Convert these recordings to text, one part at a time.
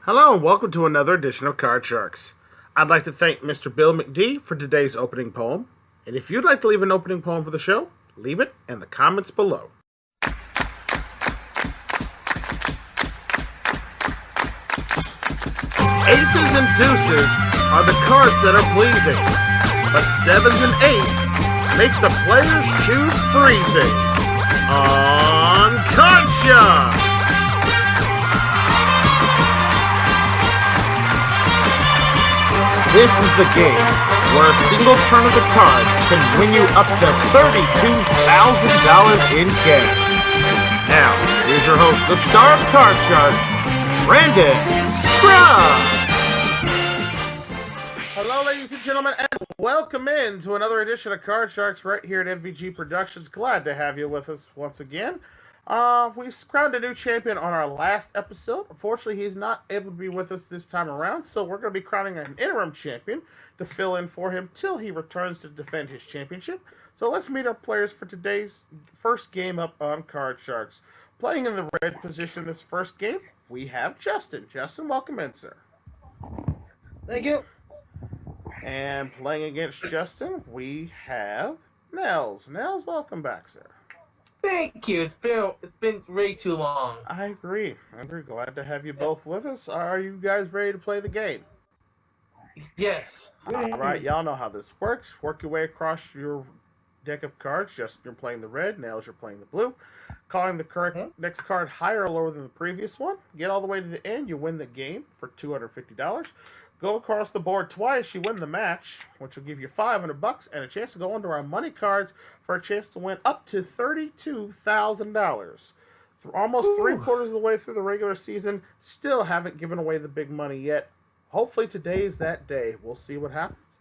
Hello and welcome to another edition of Card Sharks. I'd like to thank Mr. Bill McD for today's opening poem. And if you'd like to leave an opening poem for the show, leave it in the comments below. Aces and deuces are the cards that are pleasing, but sevens and eights make the players choose freezing. On Card Sharks! This is the game where a single turn of the cards can win you up to $32,000 in cash. Now, here's your host, the star of Card Sharks, Brandon Scruggs. Hello, ladies and gentlemen, and welcome in to another edition of Card Sharks right here at MVG Productions. Glad to have you with us once again. We crowned a new champion on our last episode. Unfortunately, he's not able to be with us this time around, so we're going to be crowning an interim champion to fill in for him till he returns to defend his championship. So let's meet our players for today's first game up on Card Sharks. Playing in the red position this first game, we have Justin. Justin, welcome in, sir. Thank you. And playing against Justin, we have Nels. Nels, welcome back, sir. Thank you. It's been way too long. I agree. Glad to have you both with us. Are you guys ready to play the game? Yes. All right, y'all know how this works. Work your way across your deck of cards. Justin, you're playing the red. Nails, you're playing the blue. Calling the correct next card higher or lower than the previous one. Get all the way to the end. You win the game for $250. Go across the board twice. You win the match, which will give you $500 and a chance to go into our money cards for a chance to win up to $32,000. Almost 3/4 of the way through the regular season, still haven't given away the big money yet. Hopefully today is that day. We'll see what happens.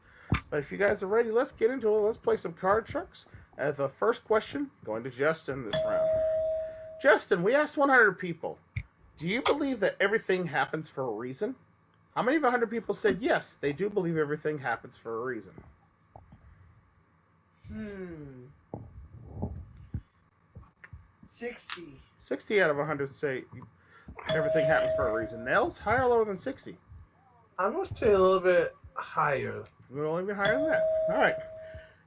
But if you guys are ready, let's get into it. Let's play some Card Sharks. As the first question, going to Justin this round. Justin, we asked 100 people, do you believe that everything happens for a reason? How many of 100 people said yes, they do believe everything happens for a reason? 60. 60 out of 100 say everything happens for a reason. Nails, higher or lower than 60? I'm going to say a little bit higher. We'll only be higher than that. All right.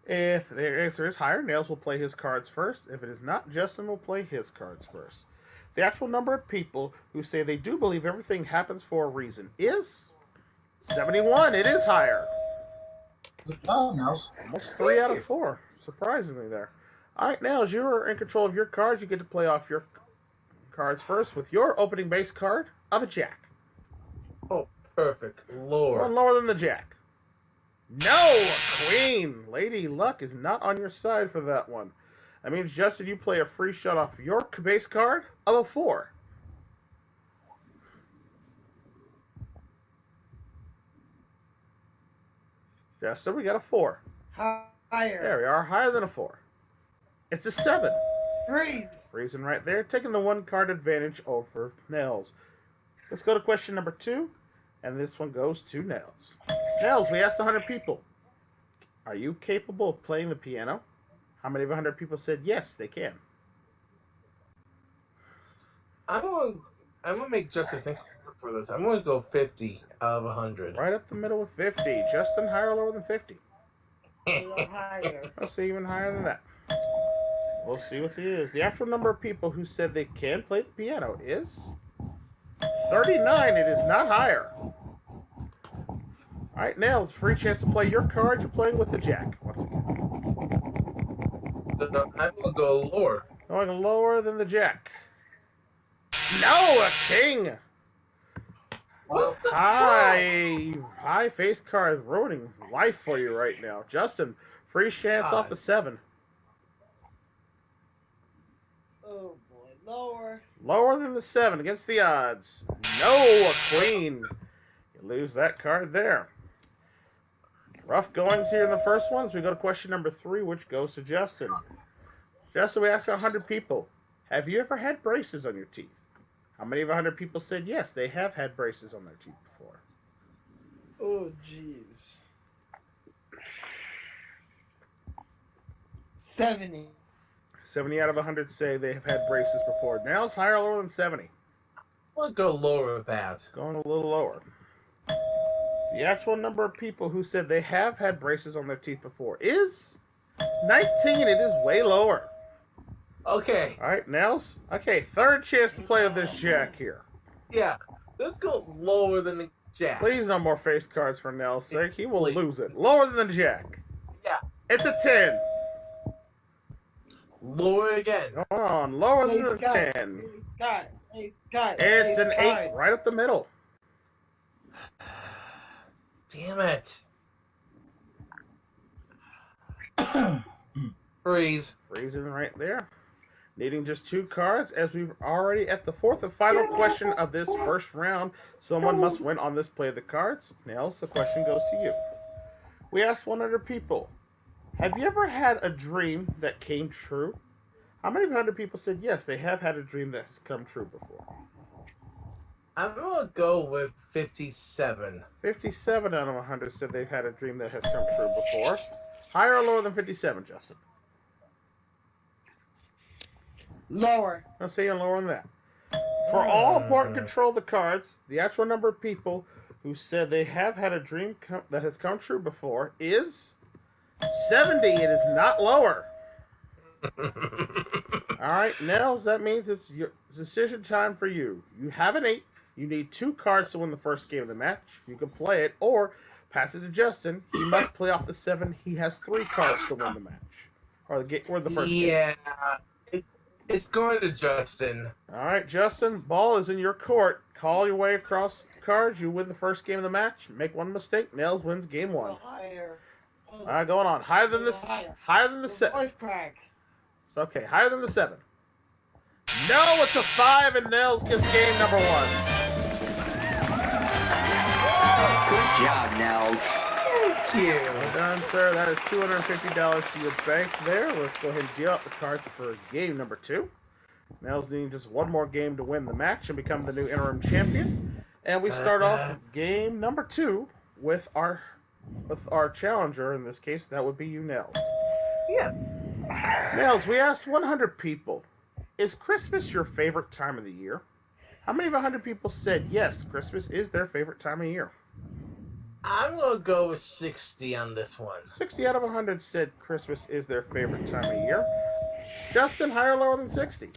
If the answer is higher, Nails will play his cards first. If it is not, Justin will play his cards first. The actual number of people who say they do believe everything happens for a reason is 71. It is higher. Good job, Nels. Almost 3 out of 4. Surprisingly there. All right, Nails, you're in control of your cards. You get to play off your cards first with your opening base card of a jack. Oh, perfect. Lower. One lower than the jack. No, queen. Lady Luck is not on your side for that one. That means, Justin, you play a free shot off your base card of a 4. Justin, we got a 4. Higher. There we are, higher than a 4. It's a 7. Freeze. Freezing right there, taking the 1 card advantage over Nails. Let's go to question number 2, and this one goes to Nails. Nails, we asked 100 people, are you capable of playing the piano? How many of 100 people said yes, they can? I'm gonna make Justin think for this. I'm going to go 50 out of 100. Right up the middle with 50. Justin, higher or lower than 50? A little higher. I'll say even higher than that. We'll see what it is. The actual number of people who said they can play the piano is 39. It is not higher. All right, Nails, free chance to play your card. You're playing with the jack once again. I'm going to go lower. Going lower than the jack. No, a king. What the High face card is ruining life for you right now. Justin, free chance off the 7. Oh boy, lower. Lower than the 7 against the odds. No, a queen. You lose that card there. Rough goings here in the first ones. We go to question number 3, which goes to Justin. Justin, we asked 100 people, have you ever had braces on your teeth? How many of 100 people said yes, they have had braces on their teeth before? Oh jeez. 70. 70 out of 100 say they have had braces before. Now it's higher or lower than 70? We'll go lower with that. Going a little lower. The actual number of people who said they have had braces on their teeth before is 19. It is way lower. Okay. All right, Nels. Okay, third chance to play with this jack here. Yeah. Let's go lower than the jack. Please, no more face cards for Nels' sake. He will Please. lose it. Lower than the jack. Yeah. It's a 10. Lower again. Come on, lower Face than the card. 10. Face card. Face card. It's Face an card. 8 right up the middle. Damn it. Freeze. Freezing right there. Needing just 2 cards, as we're already at the 4th and final question of this first round. Someone must win on this play of the cards. Nels, the question goes to you. We asked 100 people, have you ever had a dream that came true? How many 100 people said yes, they have had a dream that has come true before? I'm going to go with 57. 57 out of 100 said they've had a dream that has come true before. Higher or lower than 57, Justin? Lower. I'll say you're lower than that. For all important control of the cards, the actual number of people who said they have had a dream that has come true before is 70. It is not lower. All right, Nels, that means it's your decision time for you. You have an 8. You need 2 cards to win the first game of the match. You can play it or pass it to Justin. He must play off the 7. He has 3 cards to win the match. Or the first game. Yeah. It's going to Justin. All right, Justin, ball is in your court. Call your way across the cards. You win the first game of the match. Make one mistake. Nels wins game 1. Go higher. All right, going on. Higher than this. Higher than the 7. Voice crack. It's okay. Higher than the 7. No, it's a 5, and Nels gets game number 1. Good job, Nels. Thank you. Well done, sir. That is $250 to your bank there. Let's go ahead and deal out the cards for game number 2. Nels needing just one more game to win the match and become the new interim champion. And we start off game number 2 with our challenger. In this case, that would be you, Nels. Yeah. Nels, we asked 100 people, is Christmas your favorite time of the year? How many of 100 people said yes, Christmas is their favorite time of year? I'm going to go with 60 on this one. 60 out of 100 said Christmas is their favorite time of year. Justin, higher or lower than 60?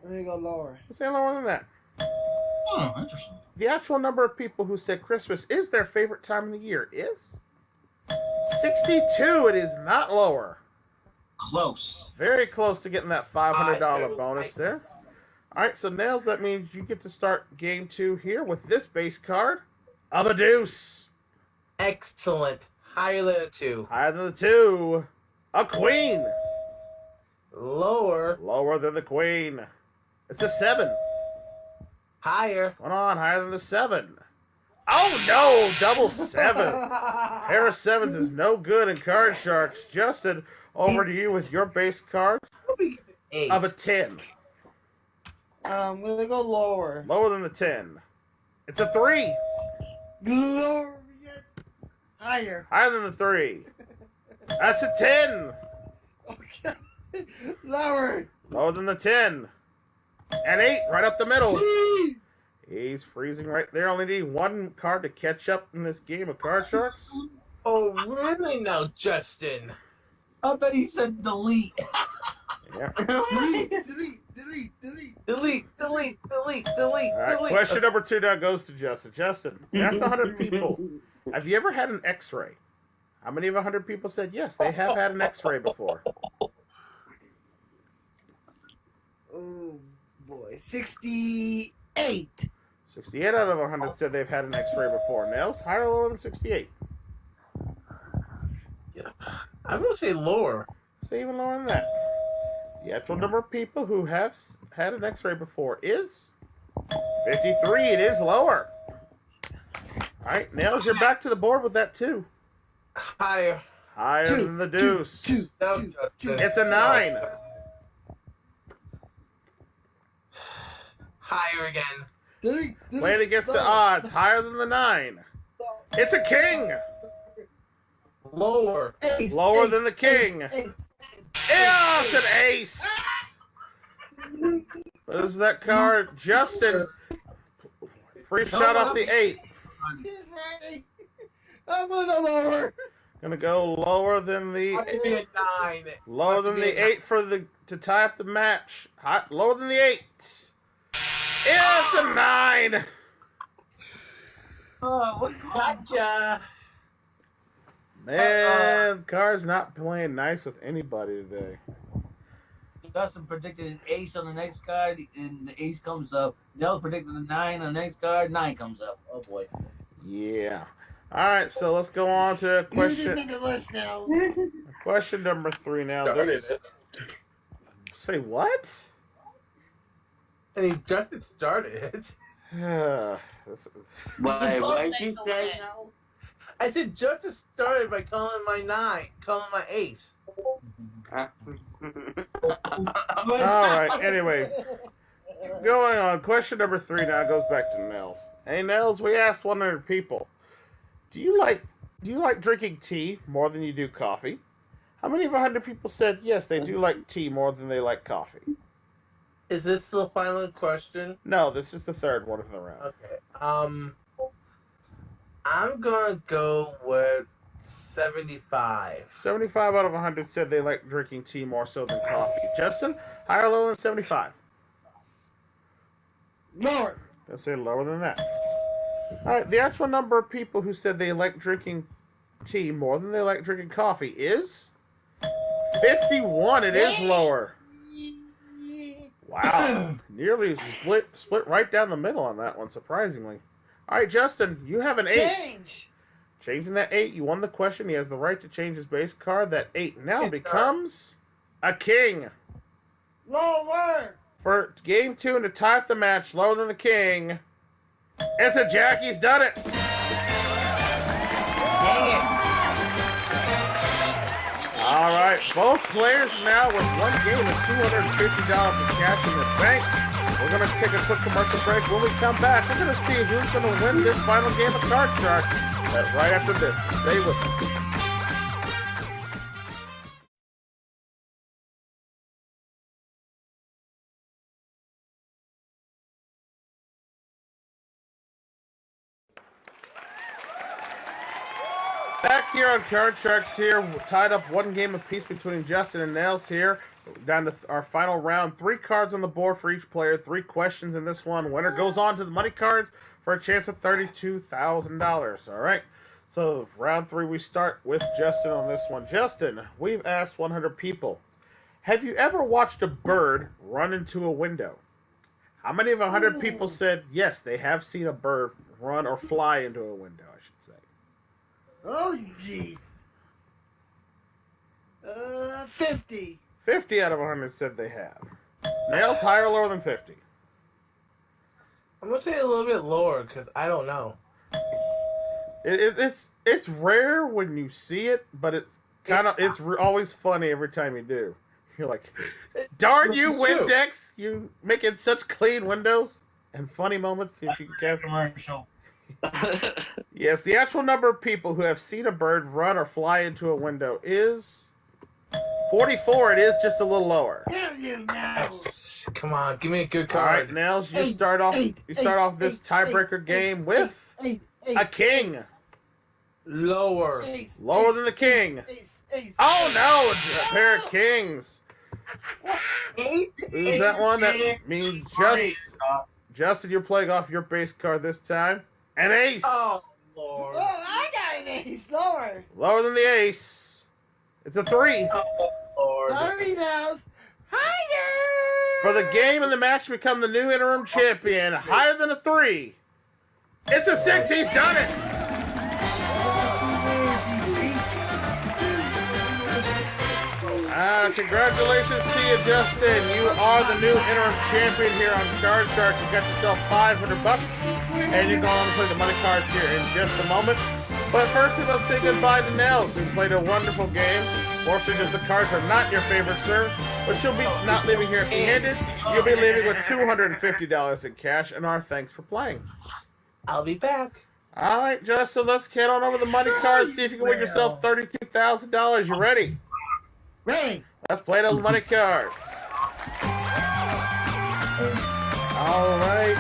I'm gonna go lower. Let's say lower than that. Oh, interesting. The actual number of people who said Christmas is their favorite time of the year is 62. It is not lower. Close. Very close to getting that $500 bonus there. All right, so Nails, that means you get to start game 2 here with this base card of a deuce. Excellent. Higher than a 2. Higher than the 2. A queen. Lower. Lower than the queen. It's a 7. Higher. Going on, higher than the 7. Oh no, double 7. Pair of 7s is no good in Card Sharks. Justin, over to you with your base card I'll be 8. of a 10. I'm gonna go lower. Lower than the 10. It's a 3. Lower, yes. Higher. Higher than the 3. That's a 10. Okay. Lower. Lower than the 10. An 8 right up the middle. He's freezing right there. Only need one card to catch up in this game of Card Sharks. Oh, really now, Justin? I bet he said delete. Yeah. Delete, delete, delete, delete. Delete, delete, delete, delete, All right, delete. question number 2 now goes to Justin. Justin, that's 100 people. Have you ever had an X-ray? How many of 100 people said yes, they have had an X-ray before? Oh boy, 68. 68 out of 100 said they've had an X-ray before. Nails, higher or lower than 68? I'm going to say lower. Say even lower than that. The actual number of people who have had an X-ray before is 53. It is lower. All right, Nails, you're back to the board with that 2. Higher. Higher than the deuce. Two. No, Justin. It's a 9. Higher again. Delete, delete. Playing against the odds. Higher than the 9. It's a king. Lower. Ace, Lower ace, than the king. ace, ace, ace. Yeah, it's an ace. Loses that card. Justin, free shot off the 8. He's right. I'm gonna go lower. Gonna go lower than I'll give the you a 9. lower than the 8 for the to tie up the match. Hot, lower than the 8. Yeah, it's a 9. Oh, what Gotcha. Man, Car's not playing nice with anybody today. Dustin predicted an ace on the next card, and the ace comes up. Nell predicted a 9 on the next card, 9 comes up. Oh boy. Yeah. All right, so let's go on to You just question make a list now. question number 3 now. Started it. Say what? And he just started it. This is- Wait, what did you say now? I said just started by calling my 9, calling my 8. All right, anyway. Going on, question number 3 now goes back to Nels. Hey Nels, we asked 100 people. Do you like drinking tea more than you do coffee? How many of 100 people said yes, they do like tea more than they like coffee? Is this the final question? No, this is the third one of the round. Okay. I'm gonna go with 75. 75 out of 100 said they like drinking tea more so than coffee. Justin, higher or lower than 75? Lower. Let's say lower than that. All right, the actual number of people who said they like drinking tea more than they like drinking coffee is 51. It is lower. Wow, nearly split right down the middle on that one, surprisingly. All right, Justin, you have an 8. Change. Changing that 8, you won the question. He has the right to change his base card. That 8 now becomes a king. Lower. For game 2 and to tie up the match, lower than the king. It's a jack. He's done it. Dang it. All right, both players now with one game and $250 in cash in the bank. We're going to take a quick commercial break. When we come back, we're going to see who's going to win this final game of Card Sharks. Right after this, stay with us. Back here on Card Sharks here, tied up one game apiece between Justin and Nails here. Down to our final round. 3 cards on the board for each player. 3 questions in this one. Winner goes on to the money cards for a chance at $32,000. All right. So round 3, we start with Justin on this one. Justin, we've asked 100 people. Have you ever watched a bird run into a window? How many of 100 people said yes, they have seen a bird run or fly into a window, I should say? Oh, jeez. 50. 50 out of 100 said they have. Nails, higher or lower than 50? I'm gonna say a little bit lower because I don't know. It's rare when you see it, but it's always funny every time you do. You're like, darn you, It's true. Windex! You making such clean windows and funny moments. If you can capture. Commercial. Yes, the actual number of people who have seen a bird run or fly into a window is 44. It is just a little lower. Damn you now. Yes. Come on, give me a good All right, card. Nails, you Eight, start off. eight, You start eight, off this eight, tiebreaker eight, game eight, with eight, a king. Lower. Ace, Lower ace, than the king. Ace, ace. Oh no, a pair of kings. 8. Lose that one. That means Justin, you're playing off your base card this time. An ace. Oh Lord. Oh, I got an ace. Lower. Lower than the ace. It's a 3. Oh Lord. Sorry, Nels. Higher. For the game and the match to become the new interim champion. Higher than a 3. It's a 6. He's done it. Congratulations to you, Justin. You are the new interim champion here on Card Shark. You got yourself $500, and you're going to play the money cards here in just a moment. But first, we're going to say goodbye to Nels, who played a wonderful game. Fortunately, just the cards are not your favorite, sir. But you'll be not leaving here empty-handed. You'll be leaving with $250 in cash, and our thanks for playing. I'll be back. All right, Justin, let's head on over the money cards. See if you can win yourself $32,000. You ready? Ready. Let's play those money cards. All right,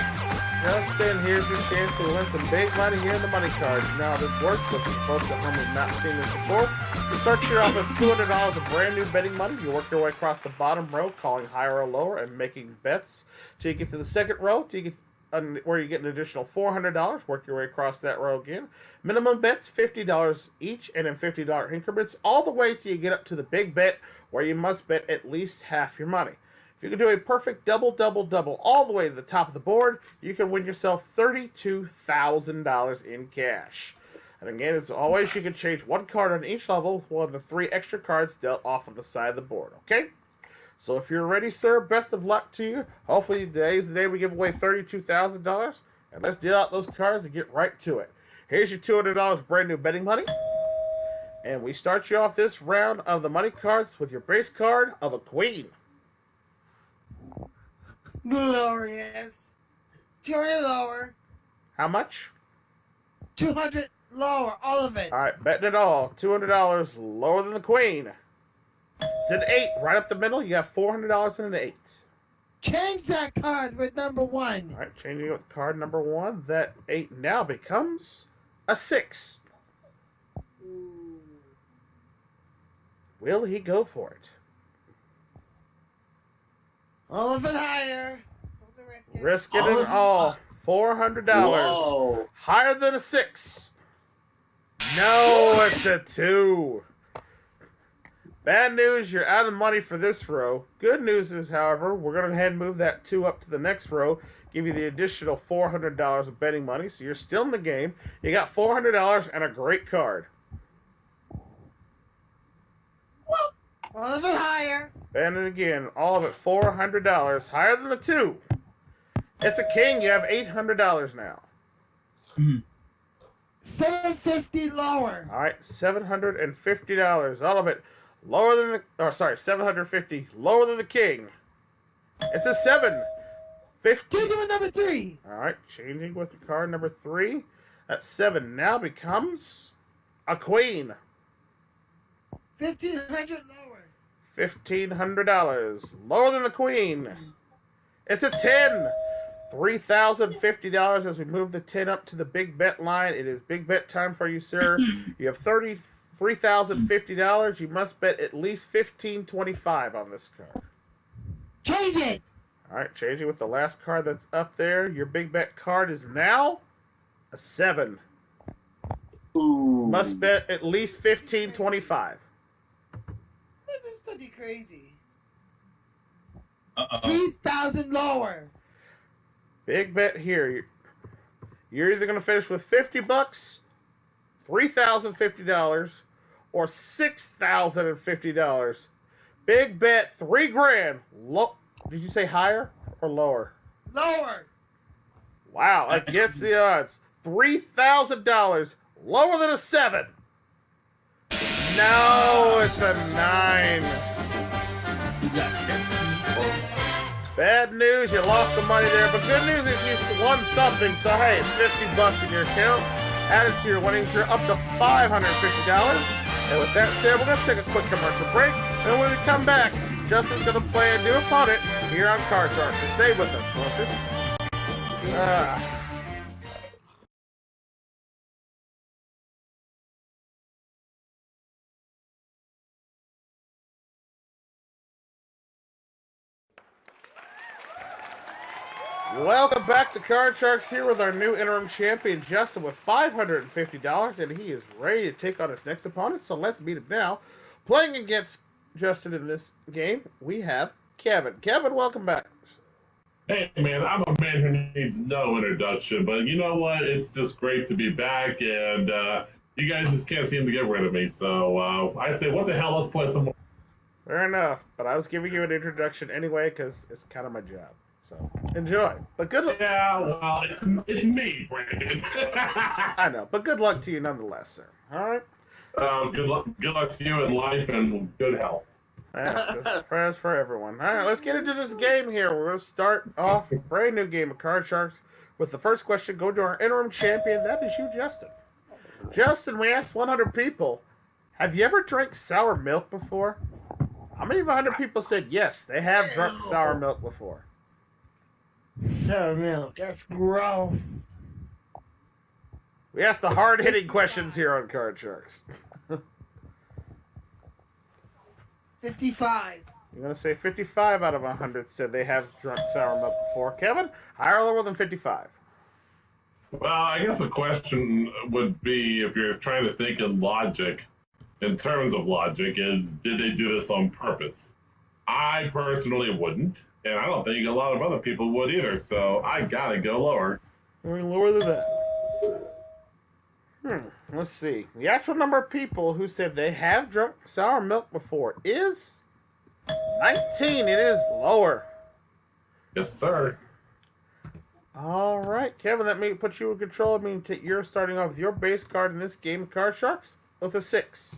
Justin, here's your chance to win some big money here in the money cards. Now, this works, but for folks at home who've not seen this before, you start your off with $200 of brand new betting money. You work your way across the bottom row, calling higher or lower and making bets till you get to the second row, till you get where you get an additional $400. Work your way across that row again. Minimum bets $50 each, and in $50 increments, all the way till you get up to the big bet, where you must bet at least half your money. If you can do a perfect double, double, double all the way to the top of the board, you can win yourself $32,000 in cash. And again, as always, you can change one card on each level with one of the 3 extra cards dealt off on the side of the board, okay? So if you're ready, sir, best of luck to you. Hopefully today is the day we give away $32,000. And let's deal out those cards and get right to it. Here's your $200 brand new betting money. And we start you off this round of the money cards with your base card of a queen. Glorious. 200 lower. How much? 200 lower. All of it. All right, betting it all. $200 lower than the queen. It's an 8 right up the middle. You got $400 and an 8. Change that card with number 1. All right, changing with card number 1. That 8 now becomes a 6. Will he go for it? All of it higher. Risk it and all. $400. Whoa. Higher than a 6. No, it's a 2. Bad news, you're out of money for this row. Good news is, however, we're going to go ahead and move that 2 up to the next row, give you the additional $400 of betting money, so you're still in the game. You got $400 and a great card. All of it higher. And again, all of it $400, higher than the 2. It's a king. You have $800 now. $750 lower. All right, $750. All of it lower than the. Oh, sorry, $750 lower than the king. It's a 7. 50. Change it with number 3. All right, changing with card number 3. That 7 now becomes a queen. $1,500 lower. $1,500 lower than the queen. It's a 10. $3,050 as we move the 10 up to the big bet line. It is big bet time for you, sir. You have $3,050. You must bet at least $1,525 on this card. Change it. All right, changing with the last card that's up there. Your big bet card is now a 7. Ooh. Must bet at least $1,525. This is totally crazy. Uh-oh. 3,000 lower. Big bet here. You're either going to finish with $50, $3,050, or $6,050. Big bet, $3,000. Did you say higher or lower? Lower. Wow, against the odds. $3,000 lower than a 7. No, it's a 9. Bad news, you lost the money there, but good news is you won something. So hey, it's $50 in your account. Added to your winnings, you're up to $550. And with that said, we're gonna take a quick commercial break, and when we come back, Justin's gonna play a new opponent here on Card Shark. So stay with us, won't you? Welcome back to Card Sharks, here with our new interim champion, Justin, with $550, and he is ready to take on his next opponent, so let's meet him now. Playing against Justin in this game, we have Kevin. Kevin, welcome back. Hey, man, I'm a man who needs no introduction, but you know what? It's just great to be back, and you guys just can't seem to get rid of me, so I say, what the hell, let's play some more. Fair enough, but I was giving you an introduction anyway, because it's kind of my job. So, enjoy. But good luck. Yeah, well, it's me, Brandon. I know, but good luck to you nonetheless, sir. All right? Good luck to you in life and good health. Yes, it's prayers for everyone. All right, let's get into this game here. We're going to start off a brand new game of Card Sharks with the first question. Go to our interim champion. That is you, Justin. Justin, we asked 100 people, have you ever drank sour milk before? How many of 100 people said yes, they have drunk sour milk before? Sour milk. That's gross. We ask the hard-hitting questions here on Card Sharks. 55. I'm going to say 55 out of 100 said they have drunk sour milk before. Kevin, higher or lower than 55? Well, I guess the question would be, if you're trying to think in logic, in terms of logic, is did they do this on purpose? I personally wouldn't, and I don't think a lot of other people would either, so I gotta go lower. Going lower than that. Let's see. The actual number of people who said they have drunk sour milk before is 19. It is lower. Yes, sir. All right, Kevin, that may put you in control. I mean, you're starting off with your base card in this game of Card Sharks with a 6.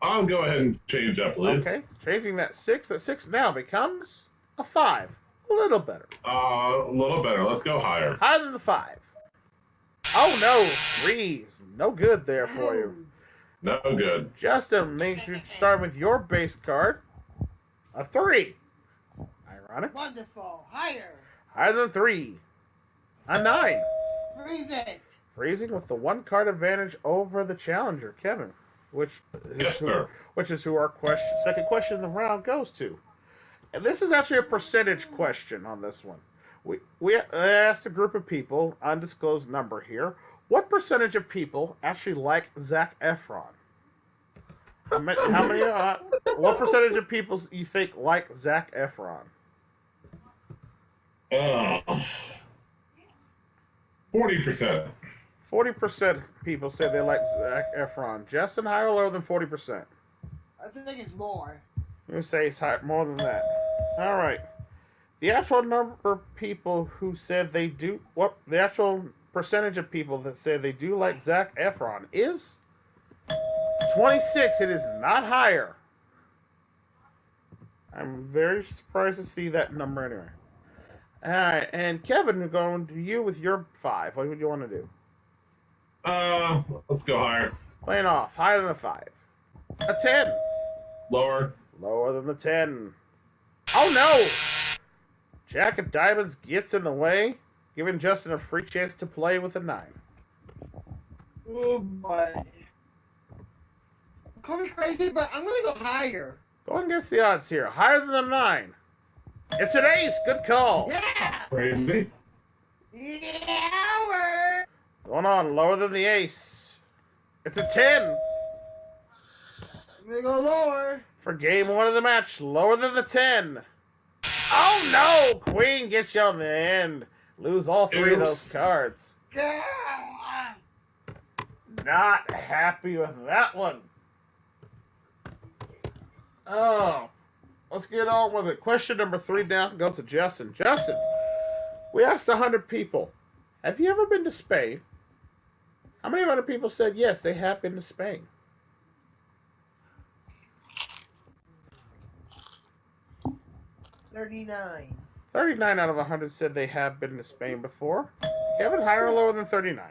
I'll go ahead and change that, please. Okay, changing that 6. That 6 now becomes a 5. A little better. A little better. Let's go higher. Higher than the 5. Oh, no. 3. No good there for you. No good. Justin, make sure you start with your base card. A 3. Ironic. Wonderful. Higher. Higher than 3. A 9. Freeze it. Freezing with the 1 card advantage over the challenger, Kevin. Which Yes, sir. is who our second question in the round goes to. And this is actually a percentage question on this one. We asked a group of people, undisclosed number here, what percentage of people actually like Zac Efron? How many? What percentage of people you think like Zac Efron? 40%. 40% people say they like Zac Efron. Justin, higher or lower than 40%? I think it's more. You say it's more than that. All right. The actual number of people who said they do, the actual percentage of people that say they do like Zac Efron is 26. It is not higher. I'm very surprised to see that number anyway. All right, and Kevin, going to you with your 5. What would you want to do? Let's go higher. Playing off. Higher than the 5. A 10. Lower. Lower than the 10. Oh, no! Jack of Diamonds gets in the way, giving Justin a free chance to play with a 9. Oh, boy. Call me crazy, but I'm going to go higher. Go against the odds here. Higher than the 9. It's an ace. Good call. Yeah! Crazy. Yeah! Going on. Lower than the ace. It's a 10. I'm going to go lower. For game 1 of the match. Lower than the 10. Oh, no! Queen gets you on the end. Lose all 3 of those cards. Yeah! Not happy with that one. Oh. Let's get on with it. Question number 3 down goes to Justin. Justin, we asked 100 people, have you ever been to Spain? How many other people said yes, they have been to Spain? 39. 39 out of 100 said they have been to Spain before. Kevin, higher or lower than 39?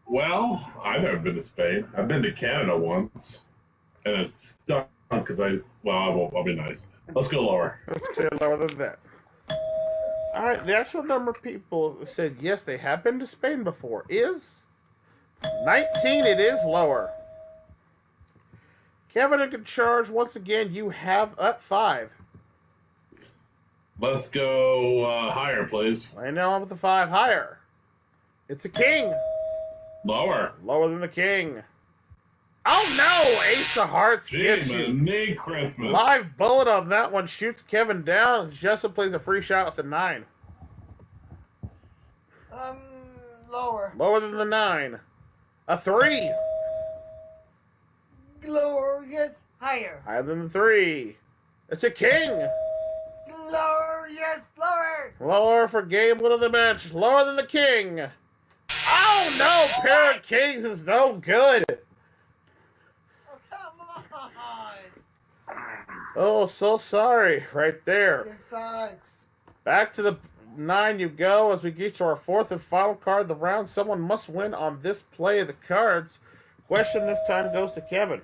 Well, I've never been to Spain. I've been to Canada once, and it stunk because I'll be nice. Let's go lower. Let's say lower than that. All right, the actual number of people that said yes, they have been to Spain before is 19. It is lower. Kevin, in charge once again. You have up 5. Let's go higher, please. Laying down with the 5 higher. It's a king. Lower. Lower than the king. Oh no! Ace of Hearts gets you. Jiminy Christmas. Live bullet on that one shoots Kevin down. Justin plays a free shot with the 9. Lower. Lower than the 9. A 3. Lower, yes. Higher. Higher than the 3. It's a king. Lower, yes. Lower. Lower for game 1 of the match. Lower than the king. Oh no! Pair of kings is no good. Oh, come on. Oh, so sorry. Right there. It sucks. Back to the 9 you go as we get to our 4th and final card of the round. Someone must win on this play of the cards. Question this time goes to Kevin.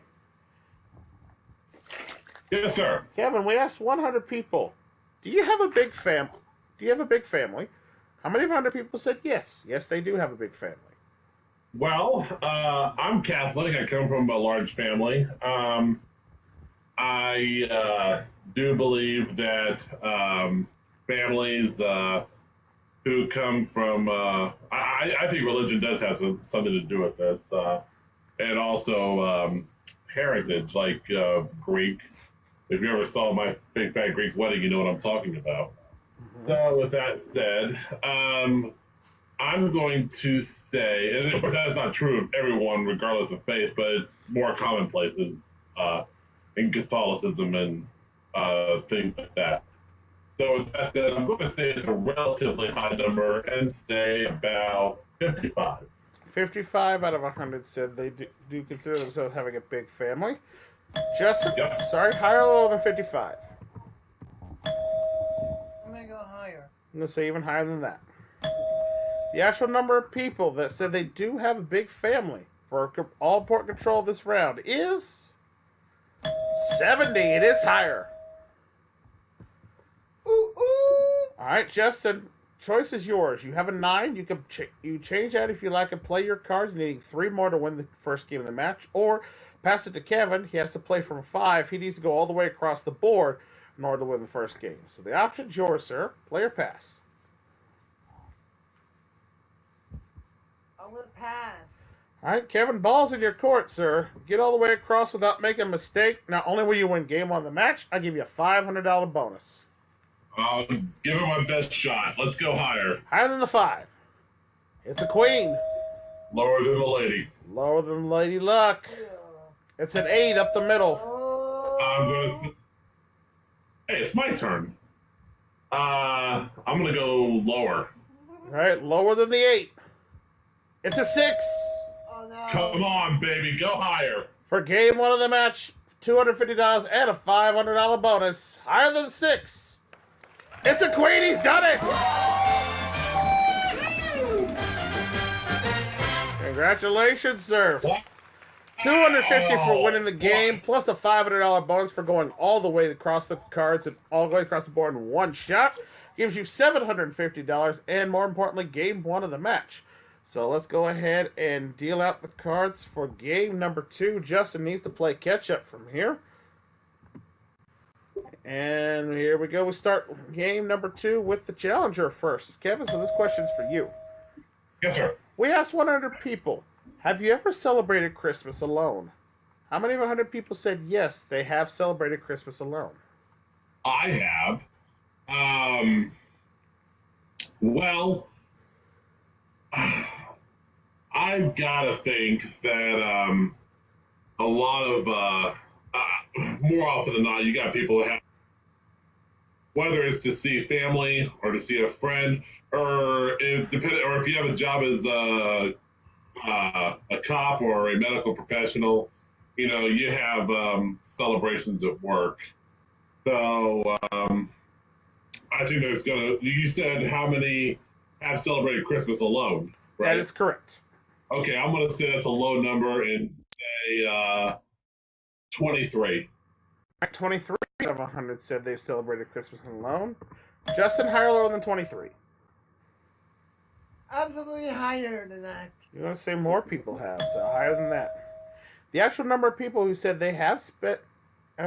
Yes, sir. Kevin, we asked 100 people, do you have a big fam? Do you have a big family? How many of 100 people said yes? Yes, they do have a big family. Well, I'm Catholic. I come from a large family. I do believe that families who come from, I think religion does have something to do with this, and also heritage, like Greek. If you ever saw my big fat Greek wedding, you know what I'm talking about. So, with that said, I'm going to say, and of course that's not true of everyone, regardless of faith, but it's more commonplaces in Catholicism and things like that. So with that said, I'm going to say it's a relatively high number and say about 55. 55 out of 100 said they do consider themselves having a big family. Justin, Yep. sorry, higher or lower than 55? I'm gonna go higher. I'm going to say even higher than that. The actual number of people that said they do have a big family for all port control this round is 70. It is higher. Ooh, ooh. All right, Justin, choice is yours. You have a 9. You can you change that if you like and play your cards, needing 3 more to win the first game of the match, or pass it to Kevin. He has to play from a 5. He needs to go all the way across the board in order to win the first game. So the option's yours, sir. Play or pass. I'm gonna pass. All right, Kevin, ball's in your court, sir. Get all the way across without making a mistake. Not only will you win game 1 of the match, I give you a $500 bonus. I'll give it my best shot. Let's go higher. Higher than the 5. It's a queen. Lower than the lady. Lower than Lady Luck. It's an 8 up the middle. I'm going to. Hey, it's my turn. I'm going to go lower. All right, lower than the 8. It's a 6. Oh no. Come on, baby. Go higher. For game 1 of the match, $250 and a $500 bonus. Higher than 6. It's a queen. He's done it. Congratulations, sir. What? $250 for winning the game, plus a $500 bonus for going all the way across the cards and all the way across the board in one shot. Gives you $750 and, more importantly, game 1 of the match. So let's go ahead and deal out the cards for game number 2. Justin needs to play catch up from here. And here we go. We start game number 2 with the challenger first. Kevin, so this question's for you. Yes, sir. We asked 100 people, have you ever celebrated Christmas alone? How many of 100 people said yes, they have celebrated Christmas alone? I have. Well, I've got to think that a lot of, more often than not, you got people that have, whether it's to see family or to see a friend, or if you have a job as a cop or a medical professional, you know, you have celebrations at work. So I think there's you said how many have celebrated Christmas alone, right? That is correct. Okay, I'm going to say that's a low number and say 23. 23 out of 100 said they've celebrated Christmas alone. Justin, higher or lower than 23? Absolutely higher than that. You're going to say more people have, so higher than that. The actual number of people who said they have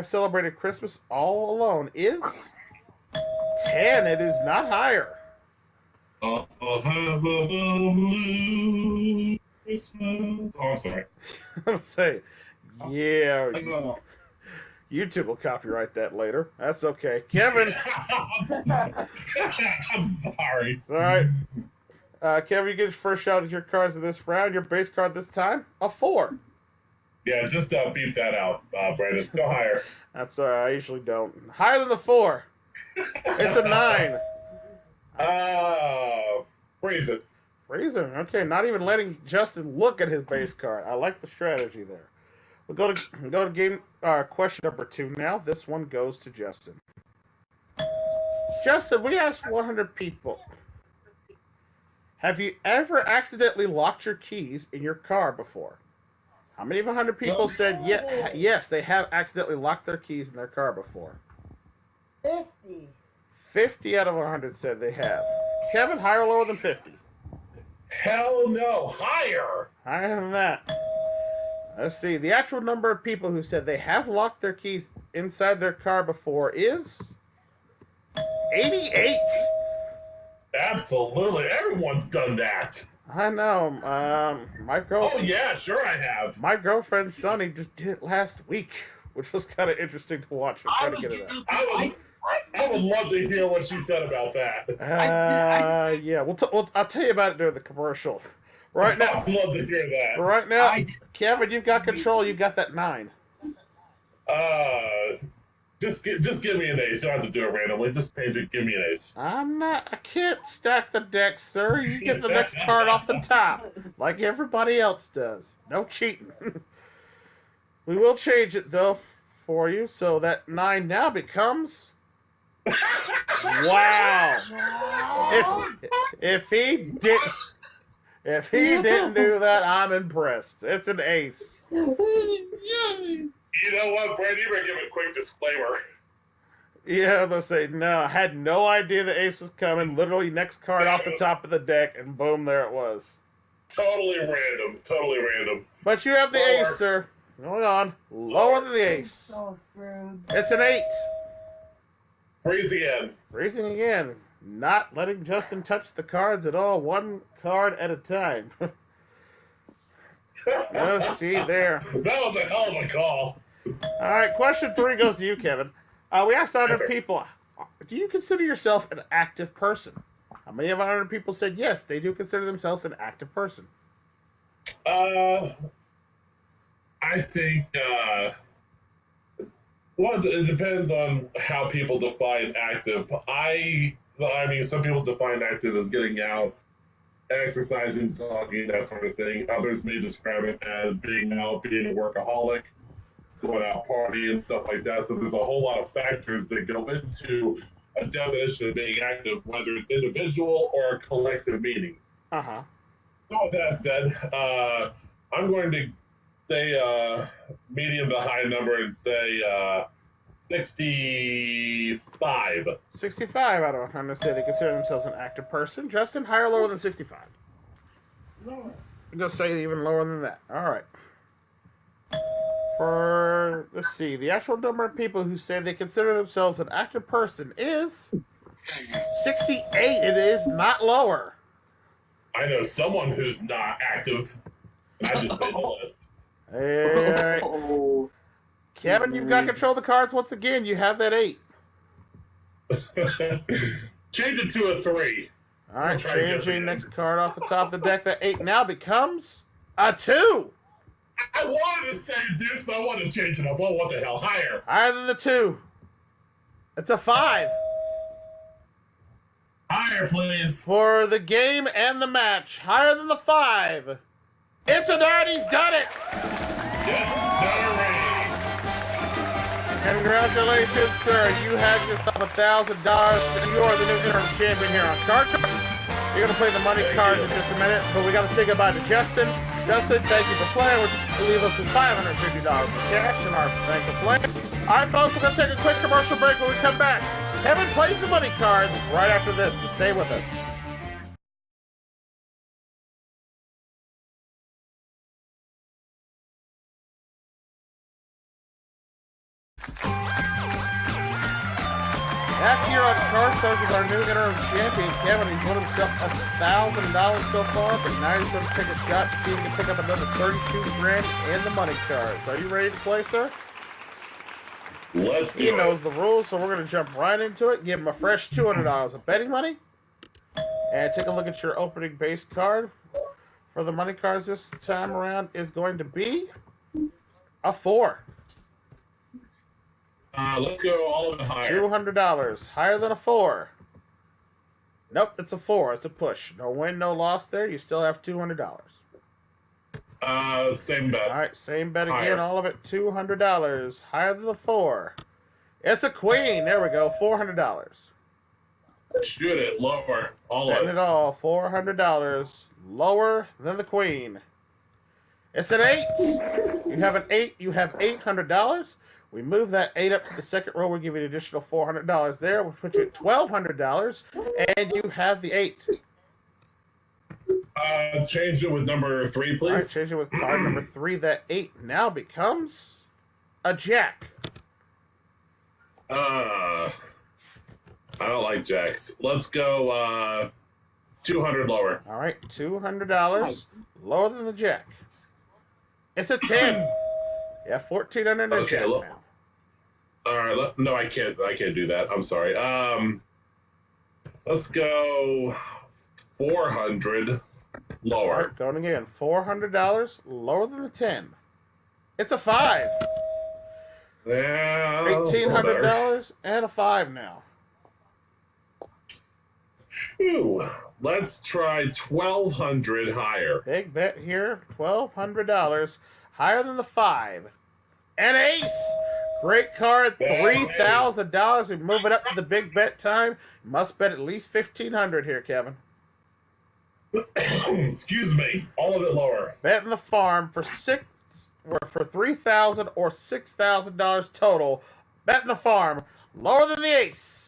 celebrated Christmas all alone is 10. It is not higher. Have a blue Christmas. Oh, I'm sorry. I'm saying, yeah. Like, no. YouTube will copyright that later. That's okay. Kevin. I'm sorry. All right. Kevin, you get your first shot at your cards of this round. Your base card this time, a 4. Yeah, just beep that out, Brandon. Go higher. That's all right. I usually don't. Higher than the 4. It's a 9. Freeze it. Freezing. Okay, not even letting Justin look at his base card. I like the strategy there. We'll go to game question number 2 now. This one goes to Justin. Justin, we asked 100 people. Have you ever accidentally locked your keys in your car before? How many of 100 people said yes, they have accidentally locked their keys in their car before? 50. 50 out of 100 said they have. Kevin, higher or lower than 50? Hell no, higher. Higher than that. Let's see. The actual number of people who said they have locked their keys inside their car before is 88. Absolutely, everyone's done that. I know. Oh yeah, sure I have. My girlfriend Sonny just did it last week, which was kind of interesting to watch. I To was get it getting, out. I would love to hear what she said about that. Yeah. I'll tell you about it during the commercial. Right now. I'd love to hear that. Right now, Kevin, you've got control. You've got that 9. Just give me an ace. You don't have to do it randomly. Just change it. Give me an ace. I can't stack the deck, sir. You get the next card off the top, like everybody else does. No cheating. We will change it though for you, so that 9 now becomes. Wow. If he didn't do that, I'm impressed. It's an ace. You know what, Brad? You better give a quick disclaimer. Yeah, I'm gonna say no. I had no idea the ace was coming. Literally, next card off the top of the deck, and boom, there it was. Totally random. Totally random. But you have the ace, sir. Hold on. Lower than the ace. So screwed. It's an 8. Freeze again. Freezing again. Not letting Justin touch the cards at all. One card at a time. Let's see there. That was a hell of a call. All right, question 3 goes to you, Kevin. We asked 100 Yes, sir. people, do you consider yourself an active person? How many of 100 people said yes, they do consider themselves an active person? I think, well, it depends on how people define active. I mean, some people define active as getting out, exercising, talking, that sort of thing. Others may describe it as being out, being a workaholic, going out partying, stuff like that. So there's a whole lot of factors that go into a definition of being active, whether it's individual or a collective meaning. Uh-huh. So with that said, I'm going to say medium to high number and say 65. 65 out of 100 say they consider themselves an active person. Justin, higher or lower than 65? Lower. I'm going to say even lower than that. All right. Let's see, the actual number of people who say they consider themselves an active person is 68. It is not lower. I know someone who's not active. I just made the list. All right. Oh, Kevin, you've got control of the cards once again. You have that 8. Change it to a 3. All right, try and guess changing again. next card off the top of the deck. That 8 now becomes a 2. I wanted to say deuce, but I wanted to change it up. Well, what the hell? Higher. Higher than the 2. It's a 5. Higher, please. For the game and the match, higher than the 5. It's a 9. He's done it. Yes, sir. Congratulations, sir. You have yourself $1,000. You are the new interim champion here on Card Cards. You're going to play the money cards in just a minute, but we got to say goodbye to Justin. Justin, thank you for playing. We'll leave us with $550 in cash in our bank of playing. All right, folks, we're going to take a quick commercial break. When we come back, Kevin plays the money cards right after this, so stay with us. Back here on Card Stars with our new interim champion, Kevin. He's won himself $1,000 so far, but now he's going to take a shot to see if he can pick up another 32 grand in the money cards. Are you ready to play, sir? Let's do He it. knows the rules, so we're going to jump right into it. Give him a fresh $200 of betting money. And take a look at your opening base card. For the money cards this time around is going to be a 4. Let's go all of it higher. $200. Higher than a 4. Nope, it's a 4. It's a push. No win, no loss there. You still have $200. Same bet. All right, same bet Higher. again. All of it $200. Higher than the 4. It's a queen. There we go. $400. Shoot it lower. All of Betting it. it all. $400. Lower than the queen. It's an 8. You have an 8. You have $800. We move that 8 up to the second row. We give you an additional $400 there. We'll put you at $1,200, and you have the 8. Change it with number 3, please. All right, change it with card number 3. That 8 now becomes a jack. I don't like jacks. Let's go 200 lower. All right, $200 lower than the jack. It's a 10. Yeah, 14 under the jack now. All right, no, I can't do that. I'm sorry. Let's go 400 lower. All right, going again. $400 lower than the 10. It's a 5. Yeah, $1,800 and a 5 now. Phew. Let's try 1,200 higher. Big bet here. $1,200 higher than the 5. And ace. Great card. $3,000. We move it up to the big bet time. You must bet at least $1,500 here, Kevin. Excuse me. All of it lower. Bet in the farm for $3,000 or $6,000 total. Bet in the farm lower than the ace.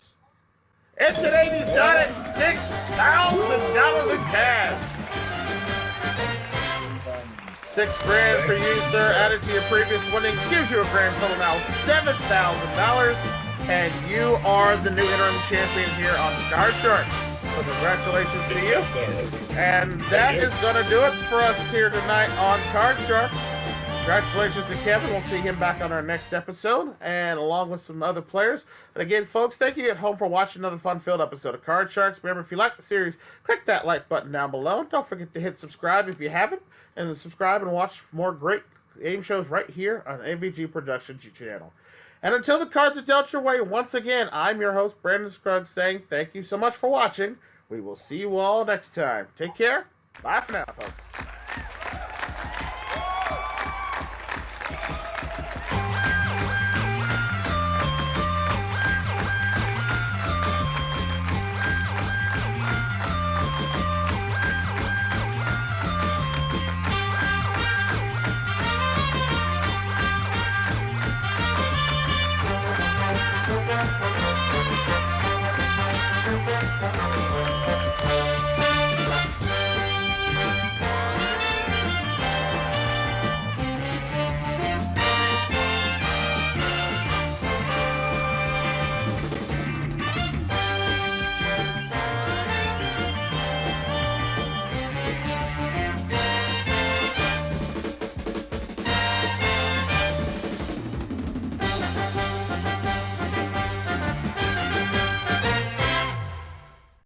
And today he's got it. $6,000 in cash. $6,000 for you, sir. Added to your previous winnings gives you a grand total now of $7,000. And you are the new interim champion here on the Card Sharks. So congratulations to you. And that is going to do it for us here tonight on Card Sharks. Congratulations to Kevin. We'll see him back on our next episode, and along with some other players. And again, folks, thank you at home for watching another fun-filled episode of Card Sharks. Remember, if you like the series, click that like button down below. Don't forget to hit subscribe if you haven't, and subscribe and watch more great game shows right here on AVG Productions channel. And until the cards are dealt your way, once again, I'm your host, Brandon Scruggs, saying thank you so much for watching. We will see you all next time. Take care. Bye for now, folks.